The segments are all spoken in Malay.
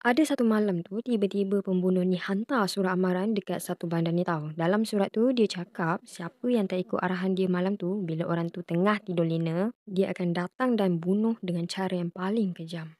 Ada satu malam tu, tiba-tiba pembunuh ni hantar surat amaran dekat satu bandar ni tahu. Dalam surat tu, dia cakap siapa yang tak ikut arahan dia malam tu, bila orang tu tengah tidur lena, dia akan datang dan bunuh dengan cara yang paling kejam.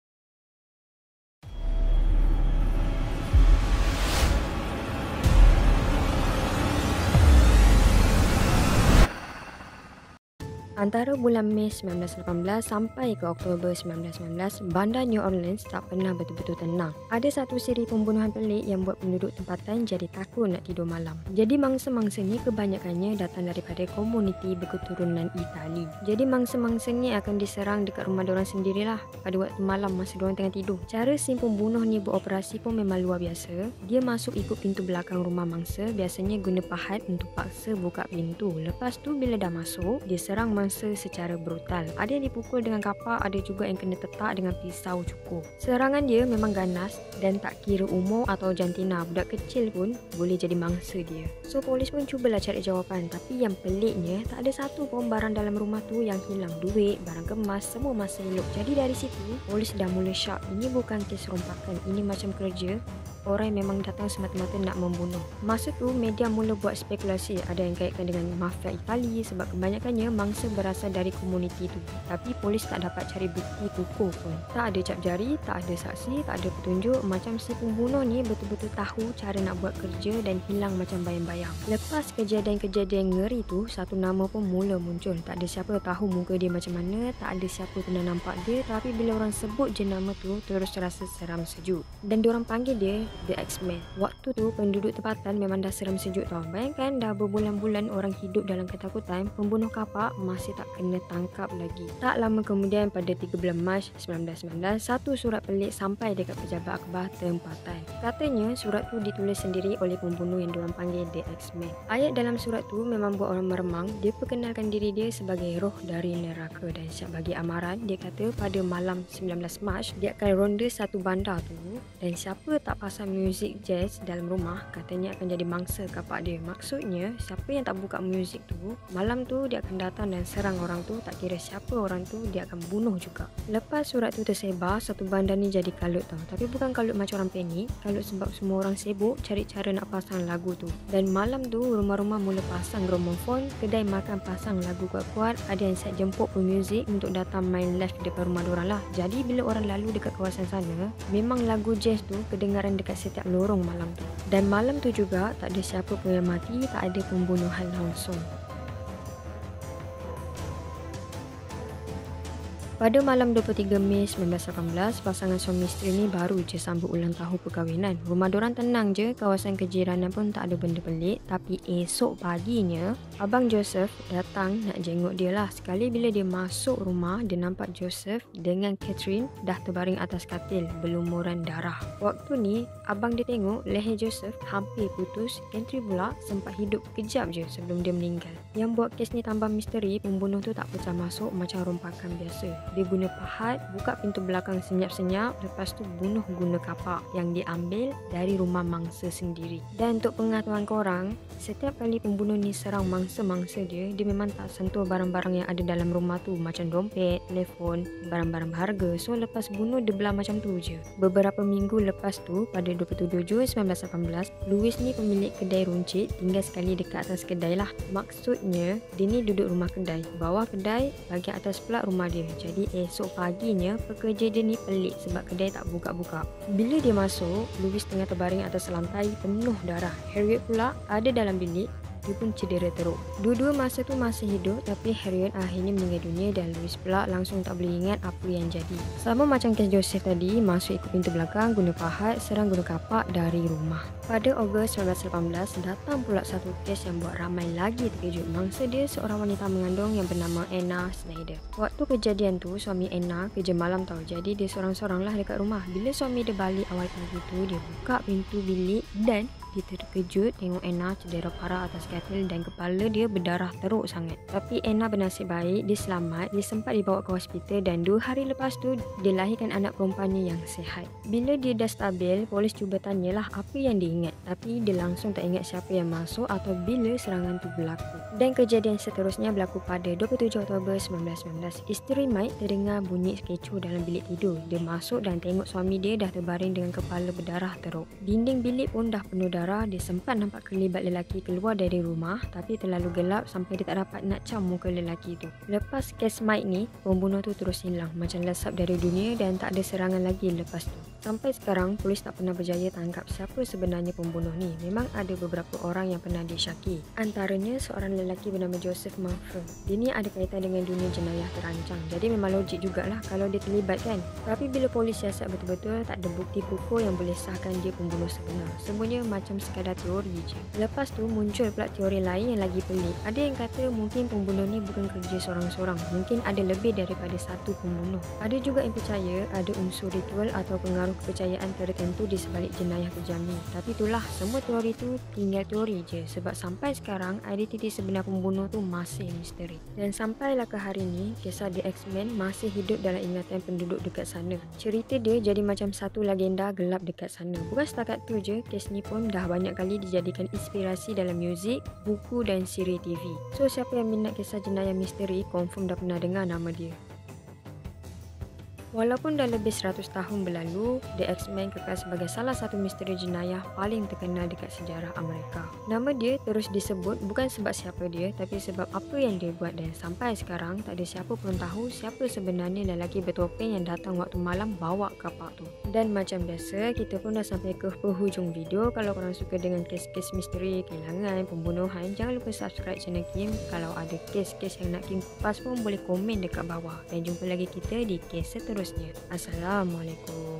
Antara bulan Mei 1918 sampai ke Oktober 1919, bandar New Orleans tak pernah betul-betul tenang. Ada satu siri pembunuhan pelik yang buat penduduk tempatan jadi takut nak tidur malam. Jadi mangsa-mangsa ni kebanyakannya datang daripada komuniti berketurunan Itali. Jadi mangsa-mangsa ni akan diserang dekat rumah diorang sendirilah pada waktu malam masa diorang tengah tidur. Cara si pembunuh ni beroperasi pun memang luar biasa. Dia masuk ikut pintu belakang rumah mangsa, biasanya guna pahat untuk paksa buka pintu. Lepas tu bila dah masuk, dia serang mangsa secara brutal. Ada yang dipukul dengan kapak, ada juga yang kena tetak dengan pisau cukur. Serangan dia memang ganas dan tak kira umur atau jantina, budak kecil pun boleh jadi mangsa dia. So polis pun cubalah cari jawapan, tapi yang peliknya tak ada satu pun barang dalam rumah tu yang hilang. Duit, barang kemas, semua masih elok. Jadi dari situ polis dah mula syak. Ini bukan kes rompakan, ini macam kerja orang yang memang datang semata-mata nak membunuh. Masa tu media mula buat spekulasi, ada yang kaitkan dengan mafia Itali sebab kebanyakannya mangsa berasal dari komuniti tu. Tapi polis tak dapat cari bukti kukuh pun. Tak ada cap jari, tak ada saksi, tak ada petunjuk. Macam si pembunuh ni betul-betul tahu cara nak buat kerja dan hilang macam bayang-bayang. Lepas kejadian-kejadian ngeri tu, satu nama pun mula muncul. Tak ada siapa tahu muka dia macam mana, tak ada siapa pernah nampak dia, tapi bila orang sebut je nama tu, terus rasa seram sejuk. Dan diorang panggil dia The X-Men. Waktu tu penduduk tempatan memang dah seram sejuk tau. Bayangkan dah berbulan-bulan orang hidup dalam ketakutan, pembunuh kapak masih tak kena tangkap lagi. Tak lama kemudian pada 13 Mac 1919, satu surat pelik sampai dekat pejabat akhbar tempatan. Katanya surat tu ditulis sendiri oleh pembunuh yang diorang panggil The X-Men. Ayat dalam surat tu memang buat orang meremang. Dia perkenalkan diri dia sebagai roh dari neraka dan siap bagi amaran. Dia kata pada malam 19 Mac dia akan ronda satu bandar tu dan siapa tak pasang muzik jazz dalam rumah katanya akan jadi mangsa kapak dia. Maksudnya siapa yang tak buka muzik tu, malam tu dia akan datang dan serang orang tu, tak kira siapa orang tu dia akan bunuh juga. Lepas surat tu tersebar, satu bandar ni jadi kalut tau. Tapi bukan kalut macam orang panik, kalut sebab semua orang sibuk cari cara nak pasang lagu tu. Dan malam tu rumah-rumah mula pasang gramofon, kedai makan pasang lagu kuat-kuat, ada yang set jemput pemuzik untuk datang main live depan rumah diorang lah. Jadi bila orang lalu dekat kawasan sana, memang lagu jazz tu kedengaran dekat setiap lorong malam tu. Dan malam tu juga tak ada siapa pun yang mati, tak ada pembunuhan langsung. Pada malam 23 Mei 1918, pasangan suami isteri ni baru je sambut ulang tahun perkahwinan. Rumah diorang tenang je, kawasan kejiranan pun tak ada benda pelik. Tapi esok paginya, Abang Joseph datang nak jenguk dia lah. Sekali bila dia masuk rumah, dia nampak Joseph dengan Catherine dah terbaring atas katil, berlumuran darah. Waktu ni, abang dia tengok leher Joseph hampir putus. Catherine pula sempat hidup kejap je sebelum dia meninggal. Yang buat kes ni tambah misteri, pembunuh tu tak pecah masuk macam rompakan biasa. Dia guna pahat, buka pintu belakang senyap-senyap, lepas tu bunuh guna kapak yang diambil dari rumah mangsa sendiri. Dan untuk pengetahuan korang, setiap kali pembunuh ni serang mangsa-mangsa dia memang tak sentuh barang-barang yang ada dalam rumah tu, macam dompet, telefon, barang-barang berharga. So lepas bunuh dia belah macam tu je. Beberapa minggu lepas tu, pada 27 Jun 1918, Louis ni pemilik kedai runcit, tinggal sekali dekat atas kedai lah. Maksudnya dia ni duduk rumah kedai, bawah kedai, bahagian atas pula rumah dia. Jadi esok paginya pekerja dia ni pelik sebab kedai tak buka-buka. Bila dia masuk, Louis tengah terbaring atas lantai penuh darah. Harriet pula ada dalam bilik, dia pun cedera teruk. Dua-dua masa tu masih hidup, tapi Harriet akhirnya meninggal dunia dan Louis pula langsung tak boleh ingat apa yang jadi. Sama macam kes Joseph tadi, masuk ikut pintu belakang guna pahat, serang guna kapak dari rumah. Pada Ogos 1918, datang pula satu kes yang buat ramai lagi terkejut. Mangsa dia seorang wanita mengandung yang bernama Anna Snyder. Waktu kejadian tu, suami Anna kerja malam tau, jadi dia sorang-sorang lah dekat rumah. Bila suami dia balik awal pagi tu, dia buka pintu bilik dan Dia terkejut tengok Anna cedera parah atas katil dan kepala dia berdarah teruk sangat. Tapi Anna bernasib baik, dia selamat, dia sempat dibawa ke hospital dan 2 hari lepas tu dia lahirkan anak perempuannya yang sihat. Bila dia dah stabil, polis cuba tanyalah apa yang dia ingat, tapi dia langsung tak ingat siapa yang masuk atau bila serangan tu berlaku. Dan kejadian seterusnya berlaku pada 27 Oktober 1919. Isteri Mike terdengar bunyi kecoh dalam bilik tidur. Dia masuk dan tengok suami dia dah terbaring dengan kepala berdarah teruk. Dinding bilik pun dah penuh darah. Dia sempat nampak kelibat lelaki keluar dari rumah, tapi terlalu gelap sampai dia tak dapat nak cam muka lelaki tu. Lepas kes Mike ni, pembunuh tu terus hilang, macam lesap dari dunia dan tak ada serangan lagi lepas tu. Sampai sekarang, polis tak pernah berjaya tangkap siapa sebenarnya pembunuh ni. Memang ada beberapa orang yang pernah disyaki. Antaranya seorang lelaki bernama Joseph Murphy. Dia ni ada kaitan dengan dunia jenayah terancang. Jadi memang logik jugalah kalau dia terlibat kan. Tapi bila polis siasat betul-betul, tak ada bukti pokok yang boleh sahkan dia pembunuh sebenar. Semuanya macam sekadar teori je. Lepas tu muncul pula teori lain yang lagi pelik. Ada yang kata mungkin pembunuh ni bukan kerja seorang-seorang. Mungkin ada lebih daripada satu pembunuh. Ada juga yang percaya ada unsur ritual atau pengaruh kepercayaan tertentu di sebalik jenayah kejam ni. Tapi itulah, semua teori tu tinggal teori je. Sebab sampai sekarang, identiti sebenar pembunuh tu masih misteri. Dan sampailah ke hari ni, kisah The X-Men masih hidup dalam ingatan penduduk dekat sana. Cerita dia jadi macam satu legenda gelap dekat sana. Bukan setakat tu je, kes ni pun dah banyak kali dijadikan inspirasi dalam muzik, buku dan siri TV. So siapa yang minat kisah jenayah misteri, confirm dah pernah dengar nama dia. Walaupun dah lebih 100 tahun berlalu, The X-Men kekal sebagai salah satu misteri jenayah paling terkenal dekat sejarah Amerika. Nama dia terus disebut bukan sebab siapa dia, tapi sebab apa yang dia buat, dan sampai sekarang tak ada siapa pun tahu siapa sebenarnya lelaki bertopeng yang datang waktu malam bawa kapak tu. Dan macam biasa, kita pun dah sampai ke penghujung video. Kalau korang suka dengan kes-kes misteri, kehilangan, pembunuhan, jangan lupa subscribe channel Kim. Kalau ada kes-kes yang nak Kim kupas pun boleh komen dekat bawah. Dan jumpa lagi kita di kes seterusnya. Assalamualaikum.